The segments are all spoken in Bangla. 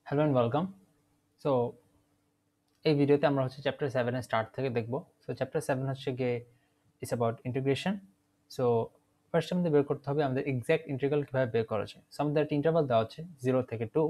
Hello and welcome. সো এই ভিডিওতে আমরা হচ্ছে চ্যাপ্টার 7 এর স্টার্ট থেকে দেখব। সো চ্যাপ্টার 7 হচ্ছে গিয়ে it's about integration. So first আমাদের বের করতে হবে আমাদের এক্সাক্ট ইন্টিগ্রাল কিভাবে বের করা যায়। সো আমাদের একটা ইন্টারভাল দেওয়া আছে 0 থেকে 2।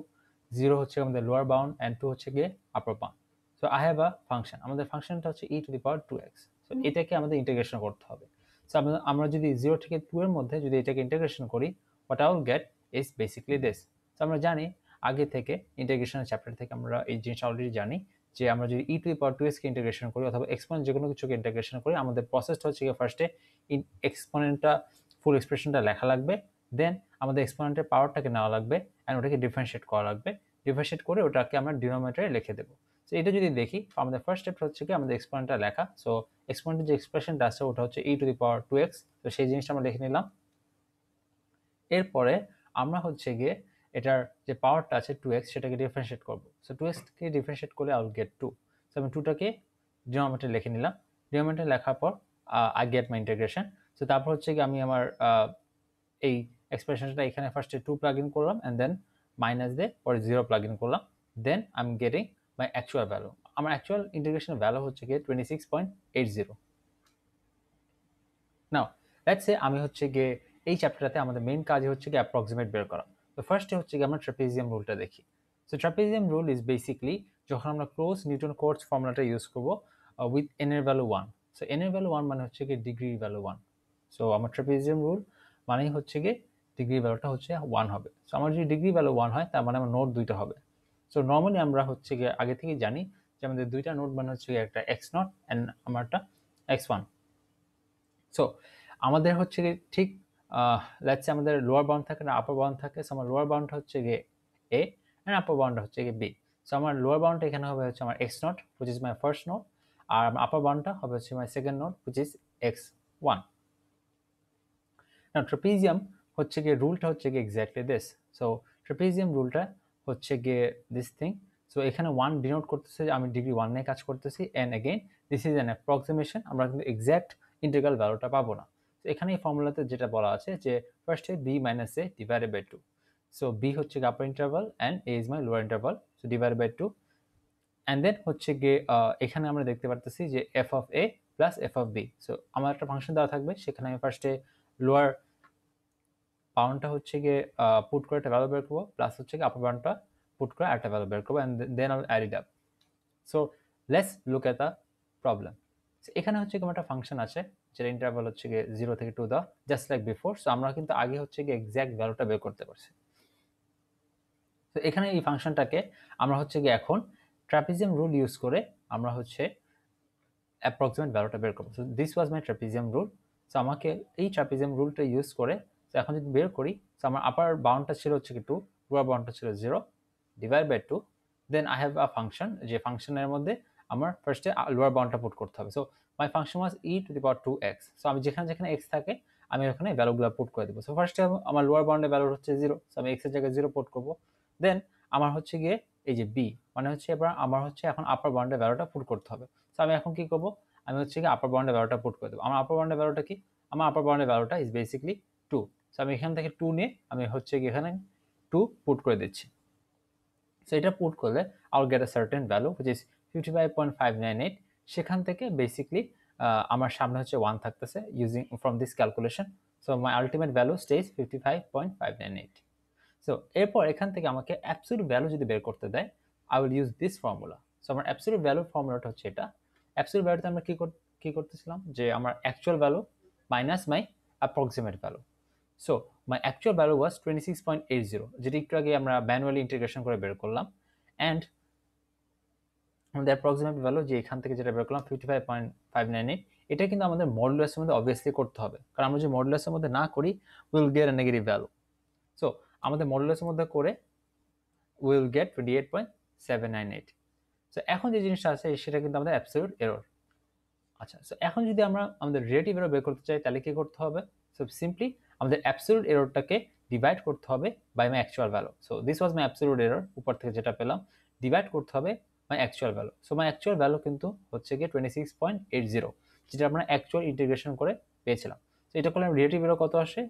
0 হচ্ছে আমাদের লোয়ার বাউন্ড অ্যান্ড 2 হচ্ছে গিয়ে আপার bound. So I have a function, আমাদের ফাংশনটা হচ্ছে e⁻²x। সো এটাকে আমাদের ইন্টিগ্রেশন করতে হবে। সো আমরা যদি 0 থেকে 2 এর মধ্যে যদি এটাকে ইন্টিগ্রেশন করি, what I will get is basically this. So আমরা জানি আগে থেকে ইন্টিগ্রেশনের চ্যাপ্টার থেকে আমরা এই জিনিসটা অলরেডি জানি যে আমরা যদি e⁻²x কে ইন্টিগ্রেশন করি অথবা এক্সপোনেন্ট যে কোনো কিছুকে ইন্টিগ্রেশন করি, আমাদের প্রসেসটা হচ্ছে গিয়ে ফার্স্টে এক্সপোনেন্টটা ফুল এক্সপ্রেশনটা লেখা লাগবে, দেন আমাদের এক্সপোনেন্টের পাওয়ারটাকে নেওয়া লাগবে অ্যান্ড ওটাকে ডিফারেন্সিয়েট করা লাগবে। ডিফারেন্সিয়েট করে ওটাকে আমরা ডিনোমিনেটরে লিখে দেবো। সো এটা যদি দেখি, আমাদের ফার্স্ট স্টেপ হচ্ছে কি আমাদের এক্সপোনেন্টটা লেখা। সো এক্সপোনেন্টের যে এক্সপ্রেশনটা আছে ওটা হচ্ছে e⁻²x। তো সেই জিনিসটা আমরা লিখে নিলাম। এরপরে আমরা হচ্ছে গিয়ে এটার যে পাওয়ারটা আছে 2x সেটাকে ডিফারেন্সিয়েট করব। সো 2x কে ডিফারেন্সিয়েট করলে আই উইল গেট 2। সো আমি 2টাকে ডিনোমিনেটরে লিখে নিলাম। ডিনোমিনেটরে লেখার পর I get my integration. So তারপর হচ্ছে কি আমি আমার এই এক্সপ্রেশনটা এখানে ফার্স্টে 2 প্লাগ ইন করলাম অ্যান্ড দেন মাইনাস দিয়ে পরে 0 প্লাগ ইন করলাম। Then I am getting my actual value. আমার অ্যাকচুয়াল ইন্টিগ্রেশনের ভ্যালু হচ্ছে গিয়ে 26.80। নাও লেটস সে আমি হচ্ছে গিয়ে এই চ্যাপ্টারটাতে আমাদের মেইন কাজ হচ্ছে গিয়ে অ্যাপ্রক্সিমেট বের করা। তো ফার্স্টে হচ্ছে গিয়ে আমরা ট্রাপিজিয়াম রুলটা দেখি। So trapezium rule is basically যখন আমরা ক্লোজ নিউটন কোটস ফর্মুলাটা ইউজ করবো উইথ এন এর ভ্যালু 1। সো এন এর ভ্যালু 1 মানে হচ্ছে গিয়ে ডিগ্রি ভ্যালু 1। সো আমার ট্রাপিজিয়াম রুল মানেই হচ্ছে গিয়ে ডিগ্রি ভ্যালুটা হচ্ছে 1 হবে। সো আমার যদি ডিগ্রি ভ্যালু 1 হয় তার মানে আমার নোট দুইটা হবে। সো নর্মালি আমরা হচ্ছে গিয়ে আগে থেকেই জানি যে আমাদের দুইটা নোট মানে হচ্ছে গিয়ে একটা x0 অ্যান্ড আমারটা x1। সো আমাদের হচ্ছে গিয়ে ঠিক লেটস সে আমাদের লোয়ার বাউন্ড থাকে না আপার বাউন্ড থাকে। সো আমার লোয়ার বাউন্ড হচ্ছে গিয়ে এ অ্যান্ড আপার বাউন্ড হচ্ছে গিয়ে বি। সো আমার লোয়ার বাউন্ডটা এখানে হবে হচ্ছে আমার x0 which is my first note, আর আমার আপার বাউন্ডটা হবে হচ্ছে my second note which is x1। না ট্রাপিজিয়াম হচ্ছে গিয়ে রুলটা হচ্ছে গিয়ে এক্স্যাক্টলি দিস। সো ট্রাপিজিয়াম রুলটা হচ্ছে গিয়ে দিস থিং। সো এখানে 1 ডিনোট করতেছে যে আমি ডিগ্রি 1 নিয়ে কাজ করতেছি, and again this is an approximation, আমরা কিন্তু এক্স্যাক্ট ইন্টিগ্রাল ভ্যালুটা পাবো না। তো এখানে এই ফর্মুলাতে যেটা বলা আছে যে ফার্স্টে B minus A divided by 2। So B হচ্ছে upper interval and A is my lower interval, so divided by 2। And then হচ্ছে গিয়ে এখানে আমরা দেখতে পারতেছি যে F of A plus F of B. So আমার একটা ফাংশন দেওয়া থাকবে, সেখানে আমি ফার্স্টে লোয়ার বাউন্ডটা হচ্ছে গিয়ে পুট করে একটা ভ্যালু বের করবো, প্লাস হচ্ছে গিয়ে আপার বাউন্ডটা পুট করে একটা ভ্যালু বের করবো, and then I add it up. So let's look at the problem. এখানে হচ্ছে গিয়ে একটা ফাংশন আছে যেটা ইন্টারভাল হচ্ছে গিয়ে 0 থেকে 2 দেওয়া, জাস্ট লাইক বিফোর। সো আমরা কিন্তু আগে হচ্ছে গিয়ে এক্স্যাক্ট ভ্যালুটা বের করতে পারছি। তো এখানে এই ফাংশনটাকে আমরা হচ্ছে গিয়ে এখন ট্রাপিজিয়াম রুল ইউজ করে আমরা হচ্ছে অ্যাপ্রক্সিমেট ভ্যালুটা বের করবো। So this was my trapezium rule. So আমাকে এই ট্রাপিজিয়াম রুলটা ইউজ করে এখন যদি বের করি, সো আমার আপার বাউন্ডটা ছিল হচ্ছে কি 2, লোয়ার বাউন্ডটা ছিল 0, divide by 2। Then I have a function, যে ফাংশনের মধ্যে আমার ফার্স্টে লোয়ার বাউন্ডটা পুট করতে হবে। So my function was e⁻²x। So আমি যেখানে যেখানে x থাকে আমি ওখানে ভ্যালুগুলো পুট করে দেবো। সো ফার্স্টে আমার লোয়ার বাউন্ডের ভ্যালু হচ্ছে 0, সো আমি x এর জায়গায় 0 পুট করবো। দেন আমার হচ্ছে গিয়ে এই যে b মানে হচ্ছে এবার আমার হচ্ছে এখন আপার বাউন্ডের ভ্যালুটা পুট করতে হবে। সো আমি এখন কি করবো, আমি হচ্ছে কি আপার বাউন্ডের ভ্যালুটা পুট করে দেবো। আমার আপার বাউন্ডের ভ্যালুটা কি, আমার আপার বাউন্ডের ভ্যালুটা ইজ বেসিক্যালি 2। সো আমি এখান থেকে 2 নিয়ে আমি হচ্ছে কি এখানে 2 পুট করে দিচ্ছি। সো এটা পুট করলে I will get a certain value which is 55.598। সেখান থেকে বেসিক্যালি আমার সামনে হচ্ছে 1 থাকতেছে using from this calculation. So my ultimate value stage 55.598। So এরপর এখান থেকে আমাকে অ্যাবসলিউট ভ্যালু যদি বের করতে দেয়, I will use this formula. So আমার অ্যাবসলিউট ভ্যালু ফর্মুলাটা হচ্ছে এটা। অ্যাবসলিউট ভ্যালুতে আমরা কি করতেছিলাম যে আমার actual value minus my approximate value. So my actual value was 26.80, যেটা একটু আগে আমরা ম্যানুয়ালি ইন্টিগ্রেশন করে বের করলাম। অ্যান্ড আমাদের অ্যাপ্রক্সিমেট ভ্যালু যে এখান থেকে যেটা বের করলাম 55.598, এটা কিন্তু আমাদের মডুলাসের মধ্যে অবভিয়াসলি করতে হবে, কারণ আমরা যদি মডুলাসের মধ্যে না করি will get a negative value. So আমাদের মডুলাসের মধ্যে করে উইল গেট 28.798। সো এখন যে জিনিসটা আছে সেটা কিন্তু আমাদের অ্যাবসলিউট এরর। আচ্ছা, সো এখন যদি আমরা আমাদের রিলেটিভ এরর বের করতে চাই তাহলে কি করতে হবে, সো সিম্পলি আমাদের অ্যাবসলিউট এররটাকে ডিভাইড করতে হবে by my actual value. So this was my absolute error, উপর থেকে যেটা পেলাম ডিভাইড করতে হবে my actual value. So my actual value কিন্তু হচ্ছে গিয়ে 26.80, যেটা আমরা অ্যাকচুয়াল ইন্টিগ্রেশন করে পেয়েছিলাম। সো এটা করলে রিলেটিভ এরর কত আসে,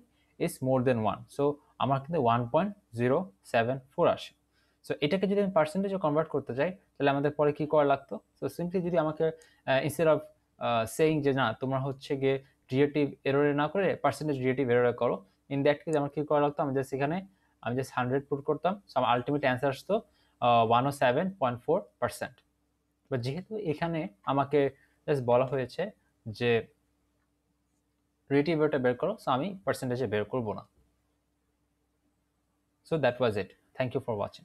ইজ মোর দেন 1। সো আমার কিন্তু 1.074 আসে। সো এটাকে যদি আমি পার্সেন্টেজে কনভার্ট করতে চাই তাহলে আমাদের পরে কি করা লাগতো? সো সিম্পলি যদি আমাকে ইনস্টেড অফ সেইং যে না তোমরা হচ্ছে গিয়ে রিলেটিভ এররে না করে পার্সেন্টেজ রিলেটিভ এররে করো, ইন দ্যাট কেস আমার কি করা লাগতো? আমি জাস্ট 100 পুট করতাম, সো আমার আলটিমেট অ্যান্সার আসতো 107.4%। বাট যেহেতু এখানে আমাকে জাস্ট বলা হয়েছে যে রিলেটিভ এররটা বের করো, সো আমি পার্সেন্টেজে বের করব না। So that was it. Thank you for watching.